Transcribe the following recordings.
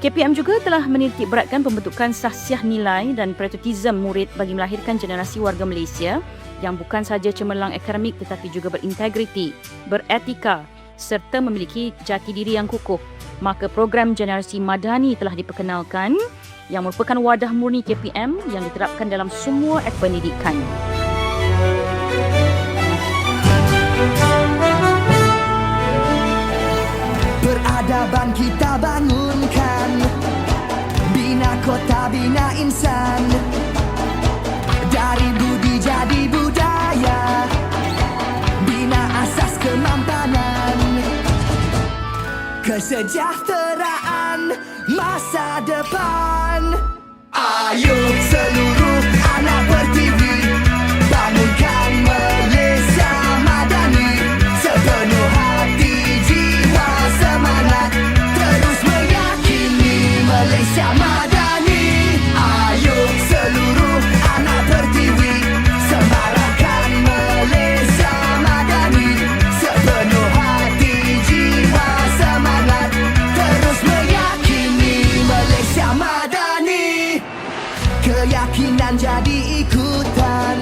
KPM juga telah menitik beratkan pembentukan sahsiah nilai dan patriotisme murid bagi melahirkan generasi warga Malaysia yang bukan sahaja cemerlang akademik tetapi juga berintegriti, beretika serta memiliki jati diri yang kukuh. Maka program generasi madani telah diperkenalkan yang merupakan wadah murni KPM yang diterapkan dalam semua pendidikan. Peradaban kita bangunkan, bina kota, bina insan. Dari budi jadi budaya, bina asas kemampanan. Kesejahteraan masa depan. Ayo seluruh anak Pertiwi, bangunkan Malaysia madani. Sepenuh hati, jiwa, semangat, terus meyakini Malaysia madani. Ayo seluruh anak Pertiwi, semarakkan Malaysia madani. Sepenuh hati, jiwa, semangat, terus meyakini Malaysia madani. Keyakinan jadi ikutan,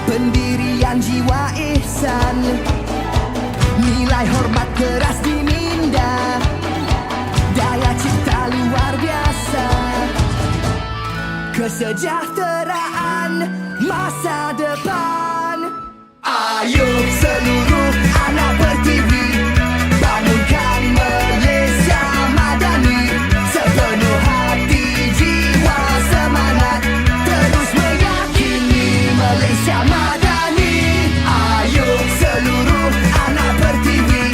pendirian jiwa ihsan, nilai hormat keras diminda, daya cipta luar biasa. Kesejahteraan masa depan. Ayo seluruh anak Pertiwi, bangunkan Malaysia madani. Sepenuh hati, jiwa, semangat, terus meyakini Malaysia madani. Ayo seluruh anak Pertiwi,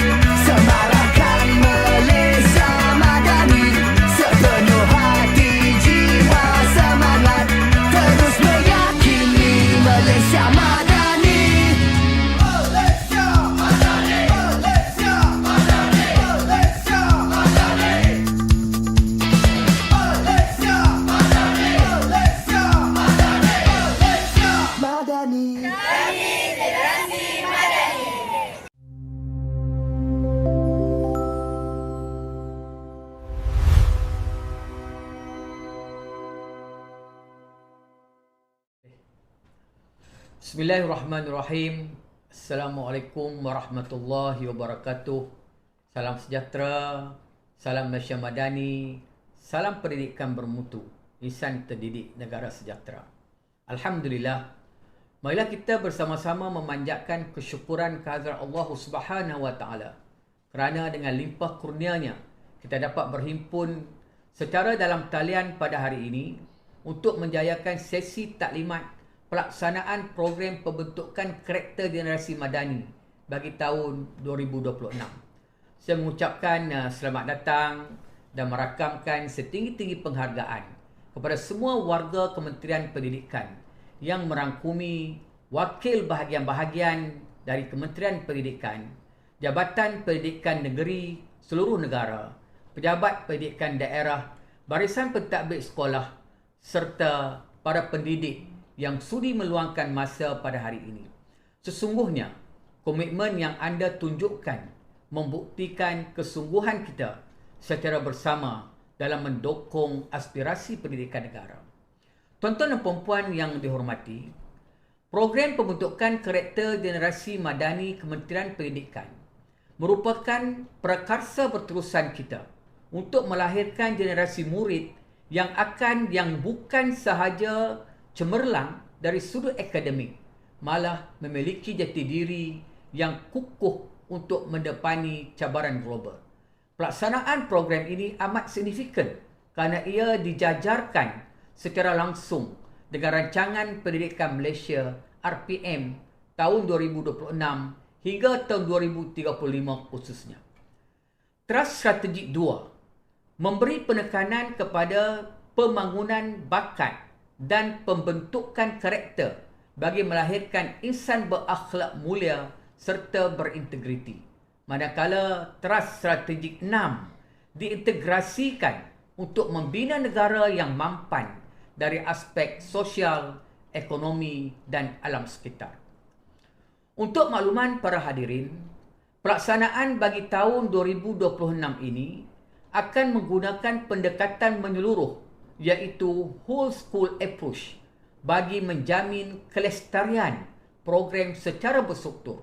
semarakkan Malaysia madani. Sepenuh hati, jiwa, semangat, terus meyakini Malaysia madani. Malaysia madani, Malaysia madani, Malaysia madani. Malaysia madani, Malaysia madani, Malaysia madani. Bismillahirrahmanirrahim. Assalamualaikum warahmatullahi wabarakatuh. Salam sejahtera, salam Malaysia Madani, salam pendidikan bermutu, insan terdidik negara sejahtera. Alhamdulillah, marilah kita bersama-sama memanjatkan kesyukuran kehadrat Allah Subhanahu wa taala kerana dengan limpah kurnianya kita dapat berhimpun secara dalam talian pada hari ini untuk menjayakan sesi taklimat pelaksanaan program pembentukan karakter generasi madani bagi tahun 2026. Saya mengucapkan selamat datang dan merakamkan setinggi-tinggi penghargaan kepada semua warga Kementerian Pendidikan yang merangkumi wakil bahagian-bahagian dari Kementerian Pendidikan, Jabatan Pendidikan Negeri seluruh negara, pejabat pendidikan daerah, barisan pentadbir sekolah serta para pendidik yang sudi meluangkan masa pada hari ini. Sesungguhnya, komitmen yang anda tunjukkan membuktikan kesungguhan kita secara bersama dalam mendukung aspirasi pendidikan negara. Tuan-tuan dan puan-puan yang dihormati, program pembentukan karakter generasi madani Kementerian Pendidikan merupakan prakarsa berterusan kita untuk melahirkan generasi murid yang bukan sahaja cemerlang dari sudut akademik, malah memiliki jati diri yang kukuh untuk mendepani cabaran global. Pelaksanaan program ini amat signifikan kerana ia dijajarkan secara langsung dengan Rancangan Pendidikan Malaysia RPM tahun 2026 hingga tahun 2035 khususnya. Teras Strategik 2 memberi penekanan kepada pembangunan bakat dan pembentukan karakter bagi melahirkan insan berakhlak mulia serta berintegriti. Manakala Teras Strategik 6 diintegrasikan untuk membina negara yang mampan dari aspek sosial, ekonomi dan alam sekitar. Untuk makluman para hadirin, pelaksanaan bagi tahun 2026 ini akan menggunakan pendekatan menyeluruh iaitu whole school approach bagi menjamin kelestarian program secara berstruktur.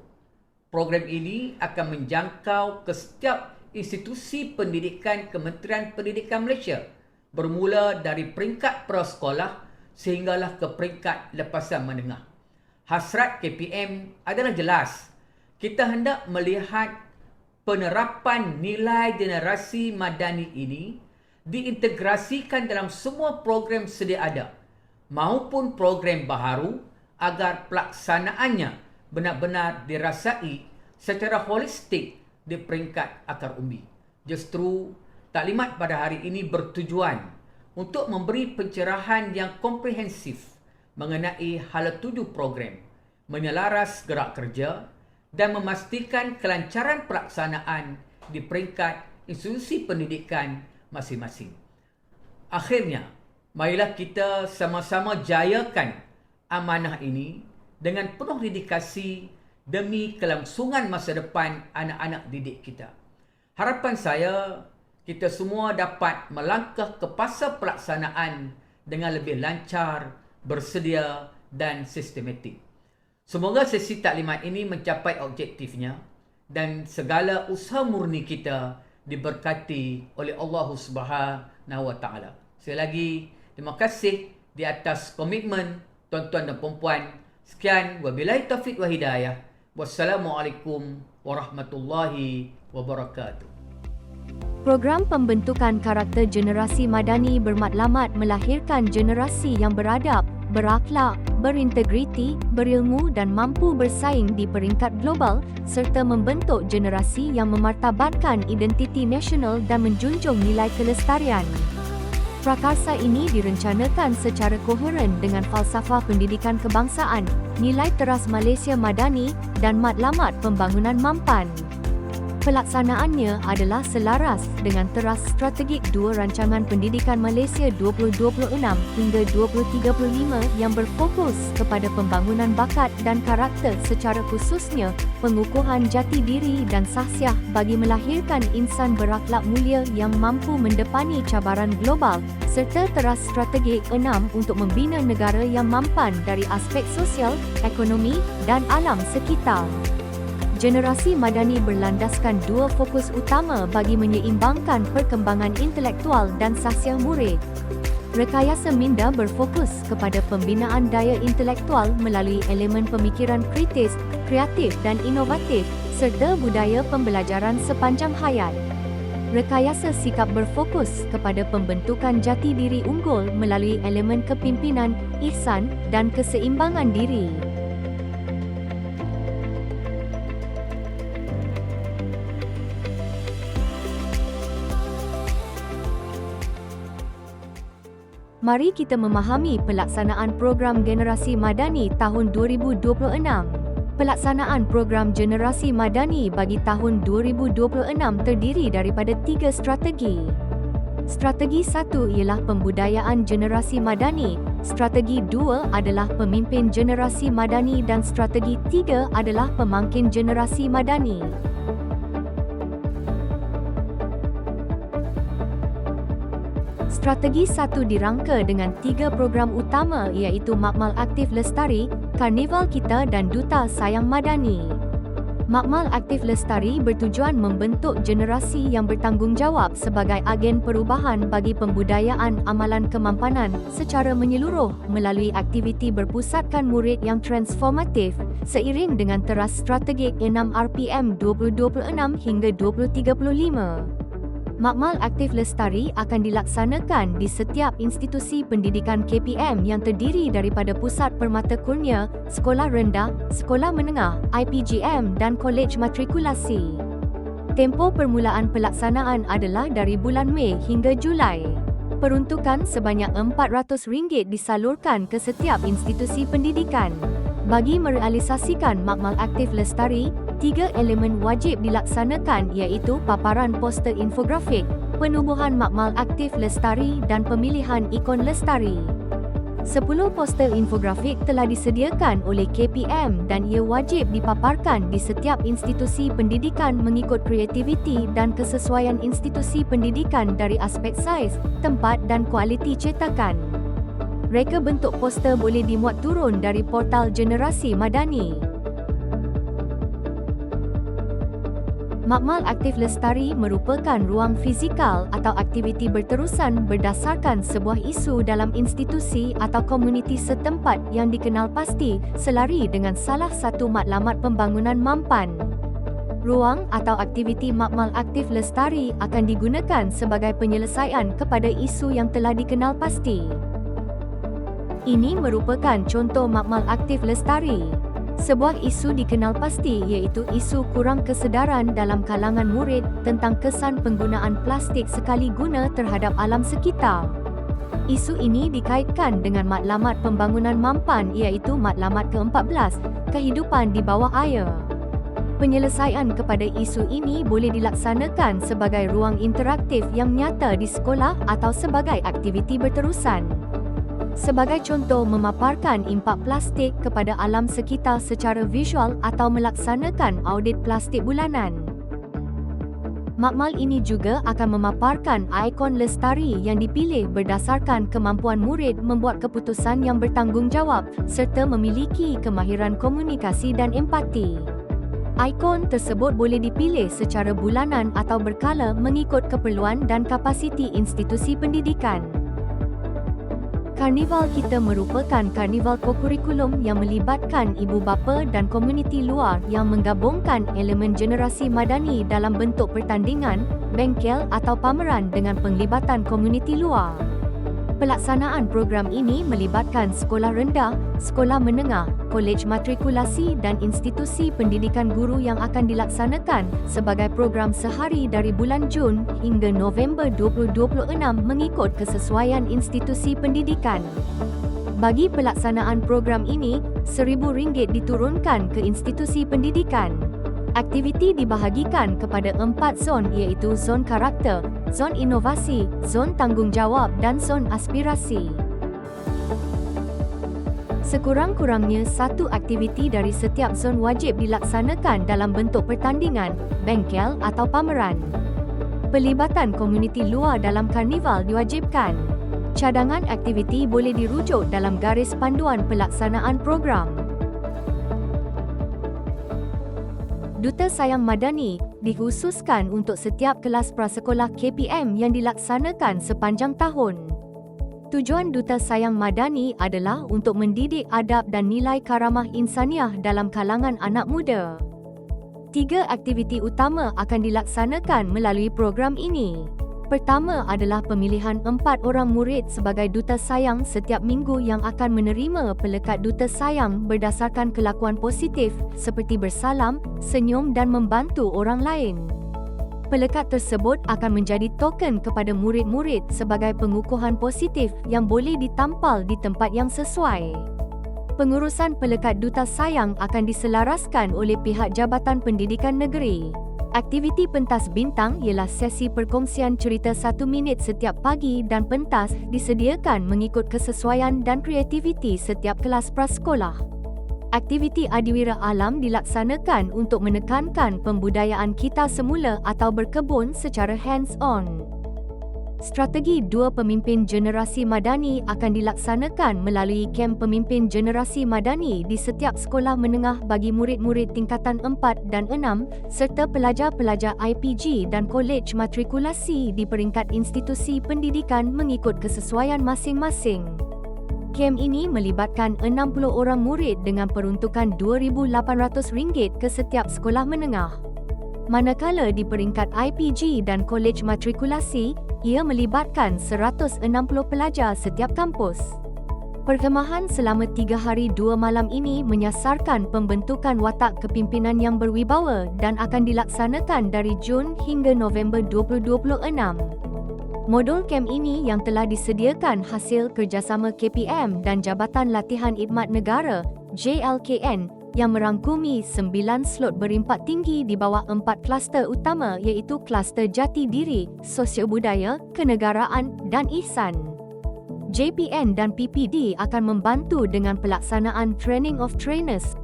Program ini akan menjangkau ke setiap institusi pendidikan Kementerian Pendidikan Malaysia bermula dari peringkat prasekolah sehinggalah ke peringkat lepasan menengah. Hasrat KPM adalah jelas. Kita hendak melihat penerapan nilai generasi madani ini diintegrasikan dalam semua program sedia ada maupun program baharu agar pelaksanaannya benar-benar dirasai secara holistik di peringkat akar umbi. Justru, taklimat pada hari ini bertujuan untuk memberi pencerahan yang komprehensif mengenai hala tuju program, menyelaras gerak kerja dan memastikan kelancaran pelaksanaan di peringkat institusi pendidikan masing-masing. Akhirnya, marilah kita sama-sama jayakan amanah ini dengan penuh dedikasi demi kelangsungan masa depan anak-anak didik kita. Harapan saya, kita semua dapat melangkah ke fasa pelaksanaan dengan lebih lancar, bersedia dan sistematik. Semoga sesi taklimat ini mencapai objektifnya dan segala usaha murni kita diberkati oleh Allah Subhanahu Wa Taala. Sekali lagi, terima kasih di atas komitmen tuan-tuan dan puan-puan. Sekian, wabillahi taufiq wa hidayah. Wassalamualaikum warahmatullahi wabarakatuh. Program pembentukan karakter generasi madani bermatlamat melahirkan generasi yang beradab, berakhlak, berintegriti, berilmu dan mampu bersaing di peringkat global serta membentuk generasi yang memartabatkan identiti nasional dan menjunjung nilai kelestarian. Prakarsa ini direncanakan secara koheren dengan falsafah pendidikan kebangsaan, nilai teras Malaysia Madani dan matlamat pembangunan mampan. Pelaksanaannya adalah selaras dengan teras strategik 2 Rancangan Pendidikan Malaysia 2026 hingga 2035 yang berfokus kepada pembangunan bakat dan karakter secara khususnya pengukuhan jati diri dan sahsiah bagi melahirkan insan berakhlak mulia yang mampu mendepani cabaran global serta teras strategik 6 untuk membina negara yang mampan dari aspek sosial, ekonomi dan alam sekitar. Generasi madani berlandaskan 2 fokus utama bagi menyeimbangkan perkembangan intelektual dan sahsiah murid. Rekayasa minda berfokus kepada pembinaan daya intelektual melalui elemen pemikiran kritis, kreatif dan inovatif serta budaya pembelajaran sepanjang hayat. Rekayasa sikap berfokus kepada pembentukan jati diri unggul melalui elemen kepimpinan, ihsan dan keseimbangan diri. Mari kita memahami pelaksanaan program Generasi Madani tahun 2026. Pelaksanaan program Generasi Madani bagi tahun 2026 terdiri daripada 3 strategi. Strategi 1 ialah pembudayaan generasi madani, strategi 2 adalah pemimpin generasi madani dan strategi 3 adalah pemangkin generasi madani. Strategi 1 dirangka dengan 3 program utama iaitu Makmal Aktif Lestari, Karnival Kita dan Duta Sayang Madani. Makmal Aktif Lestari bertujuan membentuk generasi yang bertanggungjawab sebagai agen perubahan bagi pembudayaan amalan kemampanan secara menyeluruh melalui aktiviti berpusatkan murid yang transformatif seiring dengan teras strategik 6 RPM 2026 hingga 2035. Makmal Aktif Lestari akan dilaksanakan di setiap institusi pendidikan KPM yang terdiri daripada Pusat Permata Kurnia, Sekolah Rendah, Sekolah Menengah, IPGM dan Kolej Matrikulasi. Tempoh permulaan pelaksanaan adalah dari bulan Mei hingga Julai. Peruntukan sebanyak RM400 disalurkan ke setiap institusi pendidikan. Bagi merealisasikan Makmal Aktif Lestari, 3 elemen wajib dilaksanakan iaitu paparan poster infografik, penubuhan Makmal Aktif Lestari dan pemilihan ikon lestari. 10 poster infografik telah disediakan oleh KPM dan ia wajib dipaparkan di setiap institusi pendidikan mengikut kreativiti dan kesesuaian institusi pendidikan dari aspek saiz, tempat dan kualiti cetakan. Reka bentuk poster boleh dimuat turun dari portal Generasi Madani. Makmal Aktif Lestari merupakan ruang fizikal atau aktiviti berterusan berdasarkan sebuah isu dalam institusi atau komuniti setempat yang dikenal pasti selari dengan salah satu matlamat pembangunan mampan. Ruang atau aktiviti Makmal Aktif Lestari akan digunakan sebagai penyelesaian kepada isu yang telah dikenal pasti. Ini merupakan contoh Makmal Aktif Lestari. Sebuah isu dikenal pasti iaitu isu kurang kesedaran dalam kalangan murid tentang kesan penggunaan plastik sekali guna terhadap alam sekitar. Isu ini dikaitkan dengan matlamat pembangunan mampan iaitu matlamat ke-14, kehidupan di bawah air. Penyelesaian kepada isu ini boleh dilaksanakan sebagai ruang interaktif yang nyata di sekolah atau sebagai aktiviti berterusan. Sebagai contoh, memaparkan impak plastik kepada alam sekitar secara visual atau melaksanakan audit plastik bulanan. Makmal ini juga akan memaparkan ikon lestari yang dipilih berdasarkan kemampuan murid membuat keputusan yang bertanggungjawab serta memiliki kemahiran komunikasi dan empati. Ikon tersebut boleh dipilih secara bulanan atau berkala mengikut keperluan dan kapasiti institusi pendidikan. Karnival kita merupakan karnival kokurikulum yang melibatkan ibu bapa dan komuniti luar yang menggabungkan elemen generasi madani dalam bentuk pertandingan, bengkel atau pameran dengan penglibatan komuniti luar. Pelaksanaan program ini melibatkan sekolah rendah, sekolah menengah, kolej matrikulasi dan institusi pendidikan guru yang akan dilaksanakan sebagai program sehari dari bulan Jun hingga November 2026 mengikut kesesuaian institusi pendidikan. Bagi pelaksanaan program ini, RM1,000 diturunkan ke institusi pendidikan. Aktiviti dibahagikan kepada 4 zon iaitu zon karakter, zon inovasi, zon tanggungjawab dan zon aspirasi. Sekurang-kurangnya satu aktiviti dari setiap zon wajib dilaksanakan dalam bentuk pertandingan, bengkel atau pameran. Pelibatan komuniti luar dalam karnival diwajibkan. Cadangan aktiviti boleh dirujuk dalam garis panduan pelaksanaan program. Duta Sayang Madani dikhususkan untuk setiap kelas prasekolah KPM yang dilaksanakan sepanjang tahun. Tujuan Duta Sayang Madani adalah untuk mendidik adab dan nilai karamah insaniah dalam kalangan anak muda. 3 aktiviti utama akan dilaksanakan melalui program ini. Pertama adalah pemilihan 4 orang murid sebagai Duta Sayang setiap minggu yang akan menerima pelekat Duta Sayang berdasarkan kelakuan positif seperti bersalam, senyum dan membantu orang lain. Pelekat tersebut akan menjadi token kepada murid-murid sebagai pengukuhan positif yang boleh ditampal di tempat yang sesuai. Pengurusan pelekat Duta Sayang akan diselaraskan oleh pihak Jabatan Pendidikan Negeri. Aktiviti pentas bintang ialah sesi perkongsian cerita 1 minit setiap pagi dan pentas disediakan mengikut kesesuaian dan kreativiti setiap kelas prasekolah. Aktiviti adiwira alam dilaksanakan untuk menekankan pembudayaan kita semula atau berkebun secara hands-on. Strategi 2 Pemimpin Generasi Madani akan dilaksanakan melalui kem Pemimpin Generasi Madani di setiap sekolah menengah bagi murid-murid tingkatan 4 dan 6 serta pelajar-pelajar IPG dan kolej matrikulasi di peringkat institusi pendidikan mengikut kesesuaian masing-masing. Kem ini melibatkan 60 orang murid dengan peruntukan RM2,800 ke setiap sekolah menengah. Manakala di peringkat IPG dan kolej matrikulasi, ia melibatkan 160 pelajar setiap kampus. Perkhemahan selama 3 hari 2 malam ini menyasarkan pembentukan watak kepimpinan yang berwibawa dan akan dilaksanakan dari Jun hingga November 2026. Modul kem ini yang telah disediakan hasil kerjasama KPM dan Jabatan Latihan Khidmat Negara JLKN yang merangkumi 9 slot berimpak tinggi di bawah 4 kluster utama iaitu kluster jati diri, sosio budaya, kenegaraan dan ihsan. JPN dan PPD akan membantu dengan pelaksanaan Training of Trainers.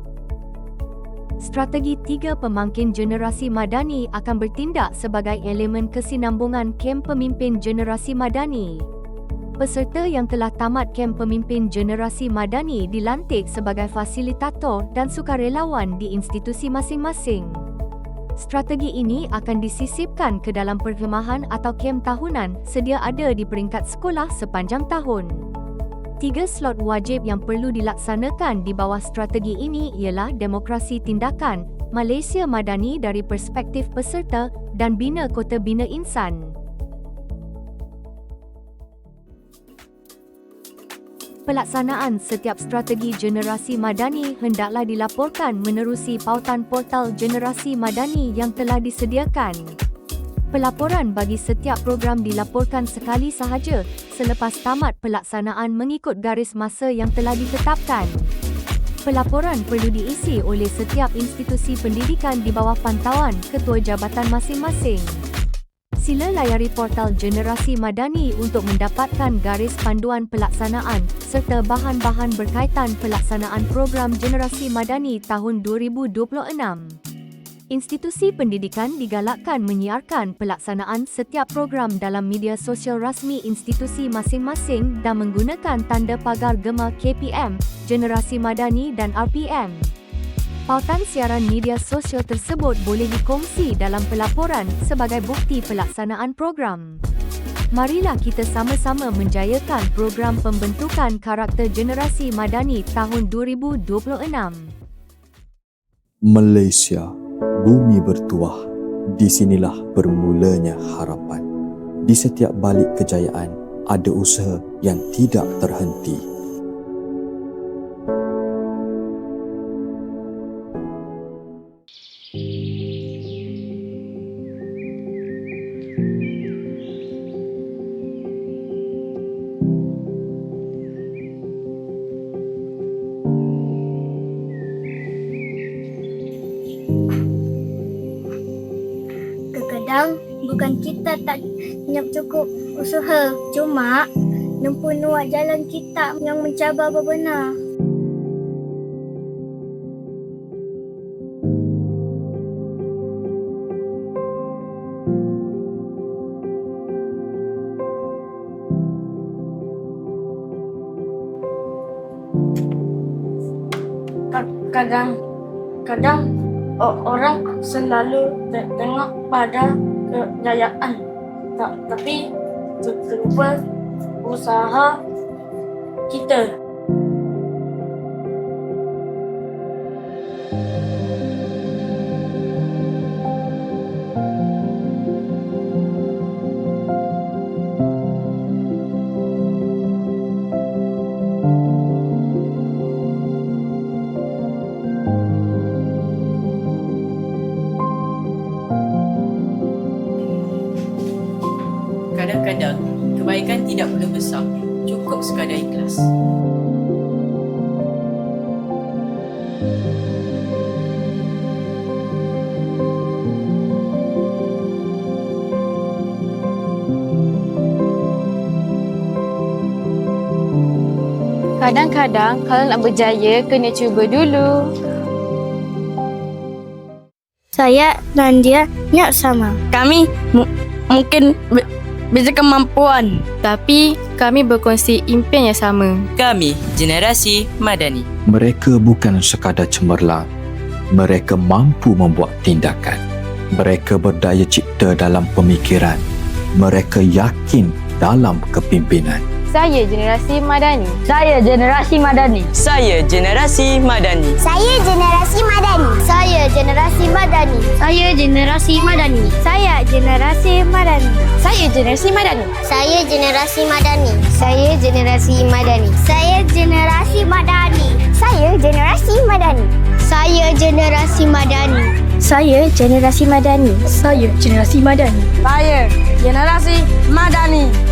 Strategi 3 pemangkin generasi madani akan bertindak sebagai elemen kesinambungan kem pemimpin generasi madani. Peserta yang telah tamat kem pemimpin generasi madani dilantik sebagai fasilitator dan sukarelawan di institusi masing-masing. Strategi ini akan disisipkan ke dalam perkhemahan atau kem tahunan sedia ada di peringkat sekolah sepanjang tahun. 3 slot wajib yang perlu dilaksanakan di bawah strategi ini ialah demokrasi tindakan, Malaysia Madani dari perspektif peserta dan bina kota bina insan. Pelaksanaan setiap strategi generasi madani hendaklah dilaporkan menerusi pautan portal generasi madani yang telah disediakan. Pelaporan bagi setiap program dilaporkan sekali sahaja selepas tamat pelaksanaan mengikut garis masa yang telah ditetapkan. Pelaporan perlu diisi oleh setiap institusi pendidikan di bawah pantauan ketua jabatan masing-masing. Sila layari portal Generasi Madani untuk mendapatkan garis panduan pelaksanaan serta bahan-bahan berkaitan pelaksanaan program Generasi Madani tahun 2026. Institusi pendidikan digalakkan menyiarkan pelaksanaan setiap program dalam media sosial rasmi institusi masing-masing dan menggunakan tanda pagar gema KPM, Generasi Madani dan RPM. Pautan siaran media sosial tersebut boleh dikongsi dalam pelaporan sebagai bukti pelaksanaan program. Marilah kita sama-sama menjayakan program pembentukan karakter generasi madani tahun 2026. Malaysia, bumi bertuah. Di sinilah bermulanya harapan. Di setiap balik kejayaan, ada usaha yang tidak terhenti. Kadang bukan kita tak cukup usaha, cuma nempunuat jalan kita yang mencabar bebenar. Kadang orang selalu tengok pada kejayaan, tapi terlupa usaha kita. Kadang-kadang, kebaikan tidak perlu besar, cukup sekadar ikhlas. Kadang-kadang kalau nak berjaya, kena cuba dulu. Saya dan dia niat sama. Kami mungkin beza kemampuan, tapi kami berkongsi impian yang sama. Kami, Generasi Madani. Mereka bukan sekadar cemerlang. Mereka mampu membuat tindakan. Mereka berdaya cipta dalam pemikiran. Mereka yakin dalam kepimpinan. Saya Generasi Madani. Saya Generasi Madani. Saya Generasi Madani. Saya Generasi Madani. Saya Generasi Madani. Saya Generasi Madani. Saya Generasi Madani. Saya Generasi Madani. Saya Generasi Madani. Saya Generasi Madani. Saya Generasi Madani. Saya Generasi Madani. Saya Generasi Madani. Saya Generasi Madani. Saya Generasi Madani. Saya Generasi Madani.